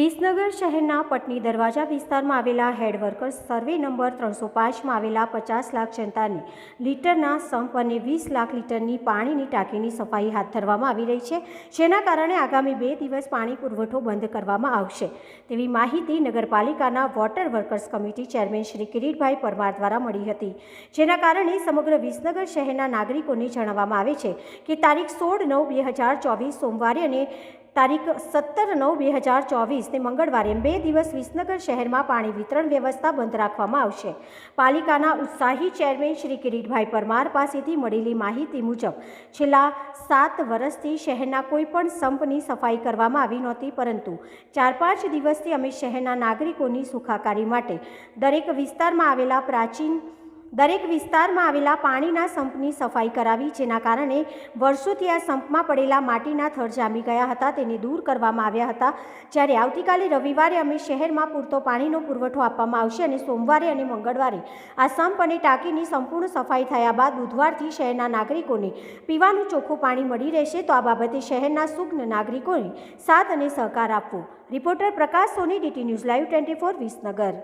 વિસનગર શહેરના પટની દરવાજા વિસ્તારમાં આવેલા હેડ વર્કર્સ સર્વે નંબર 305માં આવેલા 50 લાખ જનતાને લીટરના સંપ અને 20 લાખ લીટરની પાણીની ટાંકીની સફાઈ હાથ ધરવામાં આવી રહી છે, જેના કારણે આગામી 2 દિવસ પાણી પુરવઠો બંધ કરવામાં આવશે તેવી માહિતી નગરપાલિકાના water workers committee chairman Shri Kiritbhai Parmar દ્વારા મળી હતી, જેના કારણે સમગ્ર વિસનગર શહેરના નાગરિકોને જણાવવામાં આવે છે કે તારીખ 16/9/2024 સોમવારે અને તારીખ 17/9/2024 મંગળવારે 2 દિવસ વિસનગર શહેરમાં પાણી વિતરણ વ્યવસ્થા બંધ રાખવામાં આવશે। પાલિકાના ઉત્સાહી ચેરમેન શ્રી કિરીટભાઈ પરમાર પાસેથી મળેલી માહિતી મુજબ છેલ્લા 7 વર્ષથી શહેરના કોઈ પણ સંપની સફાઈ કરવામાં આવી નહોતી, પરંતુ 4-5 દિવસથી અમે શહેરના નાગરિકોની સુખાકારી માટે દરેક વિસ્તારમાં આવેલા પાણીના સંપની સફાઈ કરાવી, જેના કારણે વર્ષોથી આ સંપમાં પડેલા માટીના થર જામી ગયા હતા, તેને દૂર કરવામાં આવ્યા હતા। જ્યારે આવતીકાલે રવિવારે અમે શહેરમાં પૂરતો પાણીનો પુરવઠો આપવામાં આવશે અને સોમવારે અને મંગળવારે આ સંપ અને ટાંકીની સંપૂર્ણ સફાઈ થયા બાદ બુધવારથી શહેરના નાગરિકોને પીવાનું ચોખ્ખું પાણી મળી રહેશે, તો આ બાબતે શહેરના સુજ્ઞ નાગરિકોને સાથ અને સહકાર આપવો। રિપોર્ટર પ્રકાશ સોની, DT ન્યૂઝ લાઈવ 24 વિસનગર।